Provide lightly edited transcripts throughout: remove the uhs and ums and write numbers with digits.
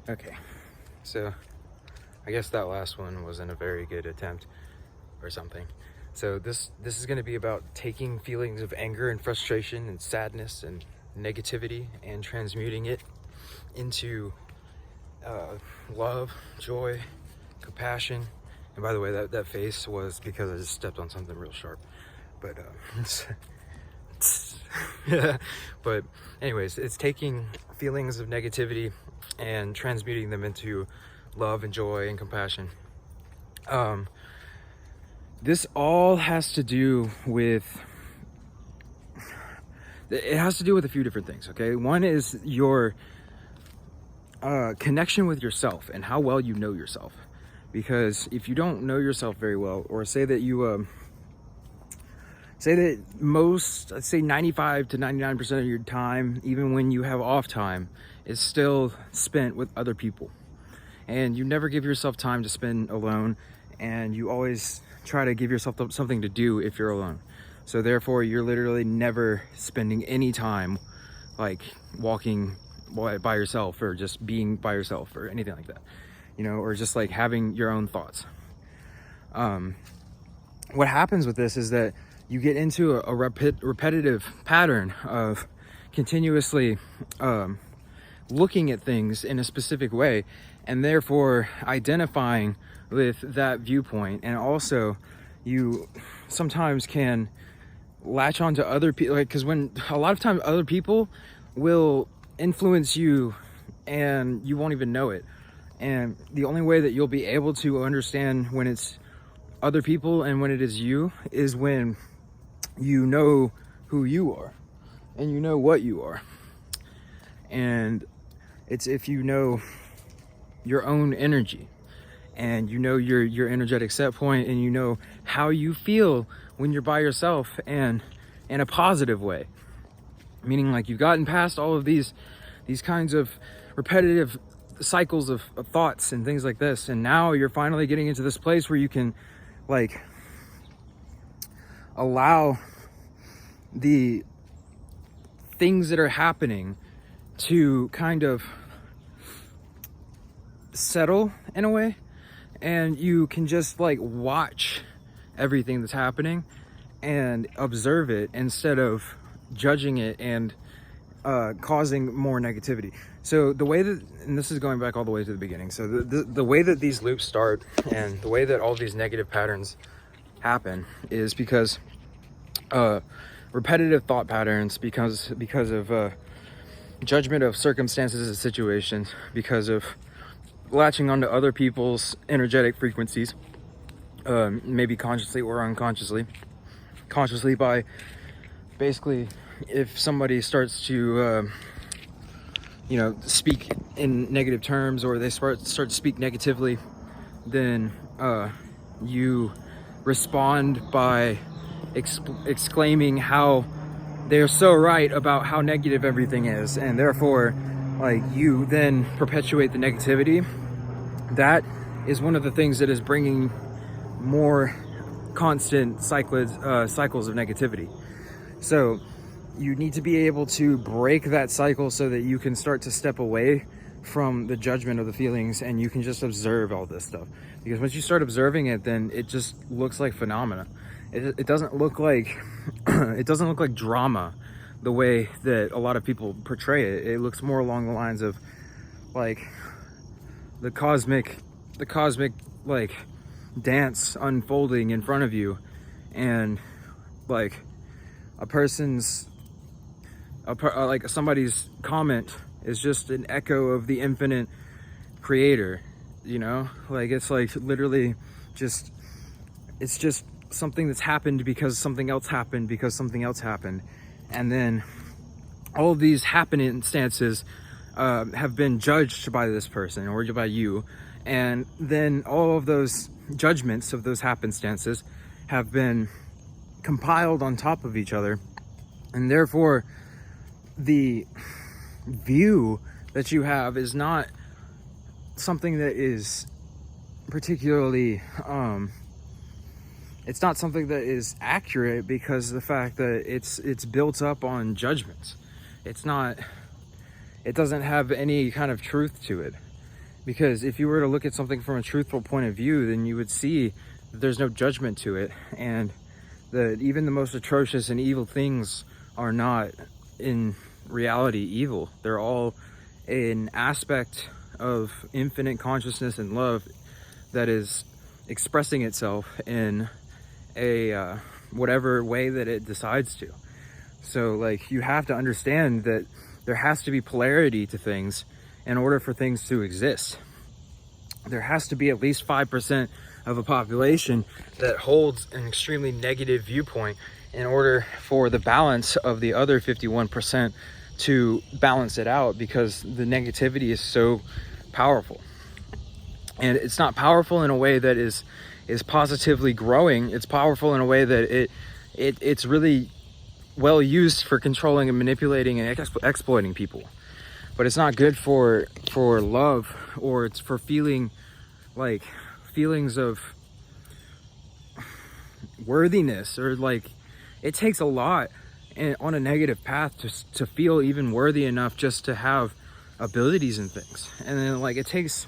Okay, so I guess that last one wasn't a very good attempt or something. So this is going to be about taking feelings of anger and frustration and sadness and negativity and transmuting it into love, joy, compassion. And by the way, that face was because I just stepped on something real sharp. But yeah. But anyways, it's taking feelings of negativity and transmuting them into love and joy and compassion. This all has to do with, it has to do with a few different things, okay? One is your connection with yourself and how well you know yourself. Because if you don't know yourself very well, or say that you say that I'd say 95 to 99% of your time, even when you have off time, is still spent with other people. And you never give yourself time to spend alone, and you always try to give yourself something to do if you're alone. So therefore, you're literally never spending any time like walking by yourself, or just being by yourself, or anything like that, you know, or just like having your own thoughts. What happens with this is that you get into a repetitive pattern of continuously looking at things in a specific way, and therefore identifying with that viewpoint. And also, you sometimes can latch onto other people, like, because when a lot of times other people will influence you and you won't even know it. And the only way that you'll be able to understand when it's other people and when it is you is when you know who you are and you know what you are. And it's if you know your own energy and you know your energetic set point, and you know how you feel when you're by yourself, and in a positive way, meaning like you've gotten past all of these kinds of repetitive cycles of thoughts and things like this, and now you're finally getting into this place where you can like allow the things that are happening to kind of settle in a way, and you can just like watch everything that's happening and observe it instead of judging it and causing more negativity. So the way that, and this is going back all the way to the beginning, so the way that these loops start and the way that all these negative patterns happen is because repetitive thought patterns, because of judgment of circumstances and situations, because of latching onto other people's energetic frequencies, maybe consciously or unconsciously. Consciously by basically, if somebody starts to speak in negative terms, or they start to speak negatively, then you respond by exclaiming how they're so right about how negative everything is, and therefore like you then perpetuate the negativity. That is one of the things that is bringing more constant cycles of negativity. So you need to be able to break that cycle so that you can start to step away from the judgment of the feelings, and you can just observe all this stuff. Because once you start observing it, then it just looks like phenomena. It doesn't look like it doesn't look like drama the way that a lot of people portray it. It looks more along the lines of like the cosmic like dance unfolding in front of you, and like like somebody's comment is just an echo of the infinite creator, you know? Like it's like literally just, it's just something that's happened because something else happened because something else happened. And then all of these happenstances have been judged by this person or by you. And then all of those judgments of those happenstances have been compiled on top of each other. And therefore, the view that you have is not something that is particularly it's not something that is accurate, because of the fact that it's built up on judgments. It doesn't have any kind of truth to it. Because if you were to look at something from a truthful point of view, then you would see that there's no judgment to it, and that even the most atrocious and evil things are not in reality evil. They're all an aspect of infinite consciousness and love that is expressing itself in a whatever way that it decides to. So like, you have to understand that there has to be polarity to things in order for things to exist. There has to be at least 5% of a population that holds an extremely negative viewpoint in order for the balance of the other 51% to balance it out, because the negativity is so powerful. And it's not powerful in a way that is positively growing. It's powerful in a way that it's really well used for controlling and manipulating and exploiting people. But it's not good for love, or it's for feelings of worthiness, or like, it takes a lot on a negative path to feel even worthy enough just to have abilities and things. And then like, it takes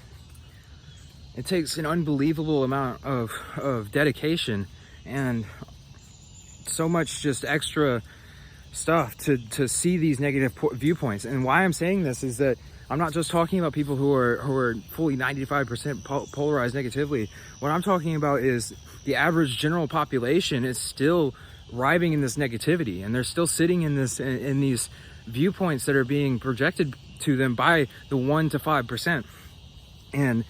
an unbelievable amount of dedication and so much just extra stuff to see these negative viewpoints. And why I'm saying this is that I'm not just talking about people who are fully 95% polarized negatively. What I'm talking about is the average general population is still writhing in this negativity, and they're still sitting in these viewpoints that are being projected to them by the 1 to 5%. And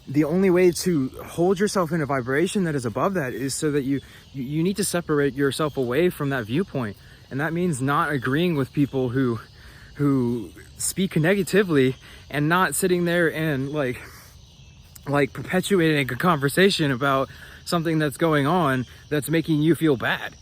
the only way to hold yourself in a vibration that is above that is so that you need to separate yourself away from that viewpoint. And that means not agreeing with people who speak negatively, and not sitting there and like perpetuating a conversation about something that's going on that's making you feel bad.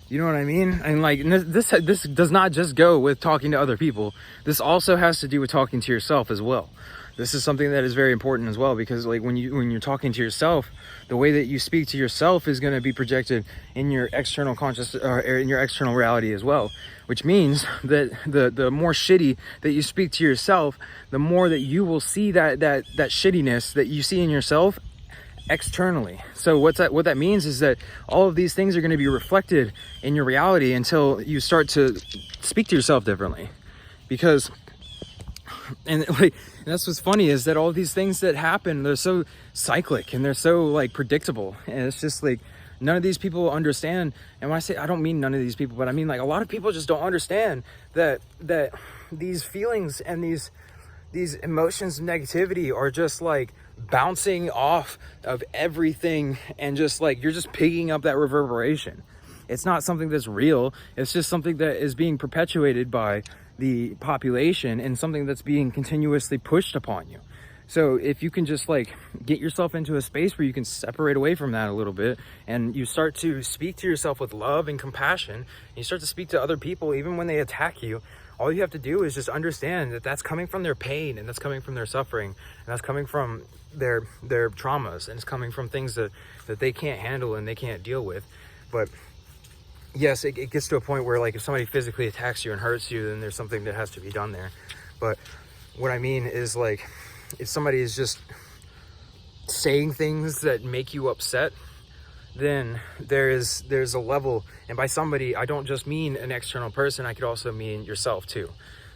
You know what I mean? And like, this does not just go with talking to other people. This also has to do with talking to yourself as well. This is something that is very important as well, because like, when you're talking to yourself, the way that you speak to yourself is going to be projected in your external consciousness, or in your external reality as well. Which means that the more shitty that you speak to yourself, the more that you will see that shittiness that you see in yourself externally. So what that means is that all of these things are going to be reflected in your reality until you start to speak to yourself differently. Because, and that's what's funny, is that all of these things that happen, they're so cyclic and they're so like predictable, and it's just like, none of these people understand. And when I say, I don't mean none of these people, but I mean like, a lot of people just don't understand that these feelings and these emotions of negativity are just like bouncing off of everything, and just like, you're just picking up that reverberation. It's not something that's real. It's just something that is being perpetuated by the population, and something that's being continuously pushed upon you. So if you can just like get yourself into a space where you can separate away from that a little bit, and you start to speak to yourself with love and compassion, and you start to speak to other people even when they attack you, all you have to do is just understand that that's coming from their pain, and that's coming from their suffering, and that's coming from their traumas, and it's coming from things that they can't handle and they can't deal with. But yes, it gets to a point where like, if somebody physically attacks you and hurts you, then there's something that has to be done there. But what I mean is like, if somebody is just saying things that make you upset, then there's a level. And by somebody, I don't just mean an external person, I could also mean yourself too.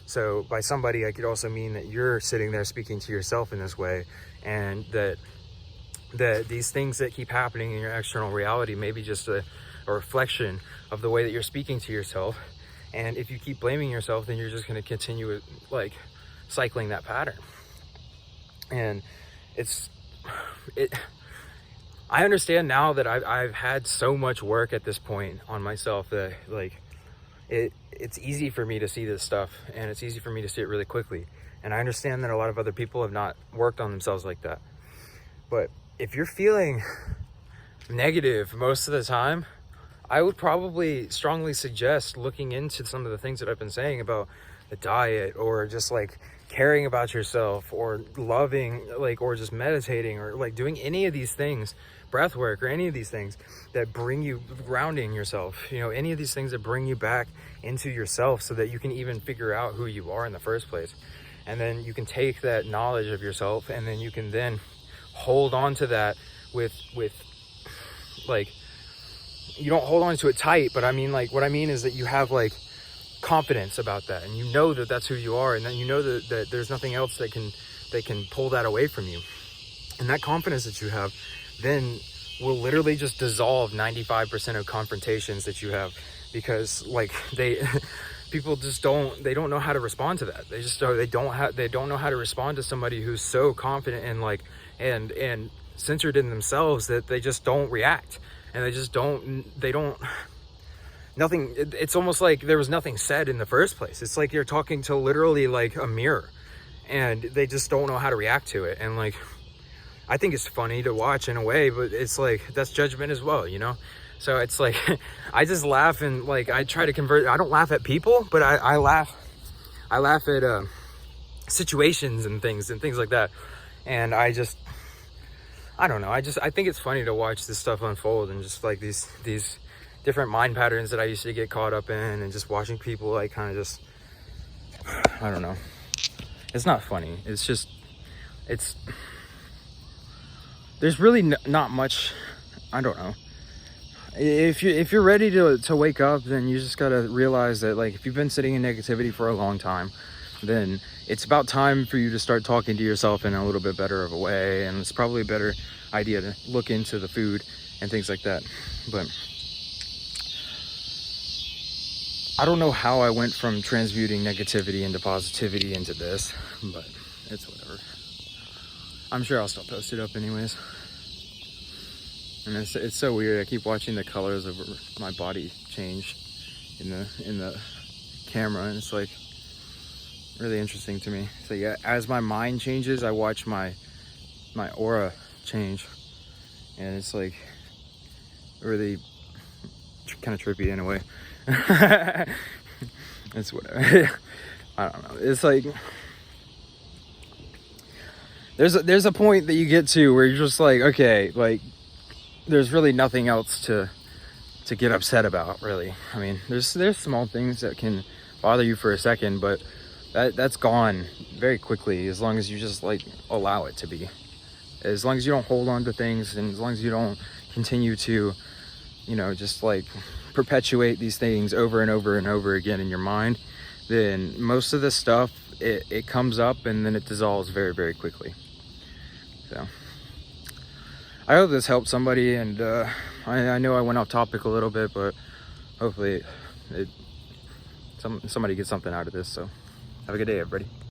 So by somebody, I could also mean that you're sitting there speaking to yourself in this way, and that these things that keep happening in your external reality may be just a reflection of the way that you're speaking to yourself. And if you keep blaming yourself, then you're just going to continue like cycling that pattern. And I understand now that I've had so much work at this point on myself that like, it's easy for me to see this stuff, and it's easy for me to see it really quickly. And I understand that a lot of other people have not worked on themselves like that. But if you're feeling negative most of the time, I would probably strongly suggest looking into some of the things that I've been saying about the diet, or just like caring about yourself, or loving, like, or just meditating, or like doing any of these things, breath work, or any of these things that bring you, grounding yourself, you know, any of these things that bring you back into yourself, so that you can even figure out who you are in the first place. And then you can take that knowledge of yourself, and then you can then hold on to that with like, you don't hold on to it tight, but I mean, like, what I mean is that you have like confidence about that, and you know that that's who you are, and then you know that there's nothing else that can pull that away from you. And that confidence that you have then will literally just dissolve 95% of confrontations that you have, because like people just don't know how to respond to that. They don't know how to respond to somebody who's so confident and like and centered in themselves that they just don't react, and it's almost like there was nothing said in the first place. It's like you're talking to literally like a mirror, and they just don't know how to react to it. And like, I think it's funny to watch in a way, but it's like, that's judgment as well, you know? So it's like, I just laugh, and like, I try to convert. I don't laugh at people, but I laugh at situations and things like that. And I don't know. I think it's funny to watch this stuff unfold, and just like these different mind patterns that I used to get caught up in, and just watching people like kind of just, I don't know. It's not funny. It's just, there's really not much, I don't know. If you're ready to wake up, then you just gotta realize that, like, if you've been sitting in negativity for a long time, then it's about time for you to start talking to yourself in a little bit better of a way. And it's probably a better idea to look into the food and things like that. But I don't know how I went from transmuting negativity into positivity into this, but it's whatever. I'm sure I'll still post it up anyways. And it's so weird. I keep watching the colors of my body change in the camera, and it's like really interesting to me. So yeah, as my mind changes, I watch my aura change, and it's like really kind of trippy in a way. It's whatever. I don't know. It's like there's a point that you get to where you're just like, okay, like, there's really nothing else to get upset about, really. I mean, there's small things that can bother you for a second, but that's gone very quickly, as long as you just like allow it to be. As long as you don't hold on to things, and as long as you don't continue to, you know, just like perpetuate these things over and over and over again in your mind, then most of this stuff, it comes up and then it dissolves very, very quickly. So I hope this helped somebody, and I know I went off topic a little bit, but hopefully somebody gets something out of this. So have a good day, everybody.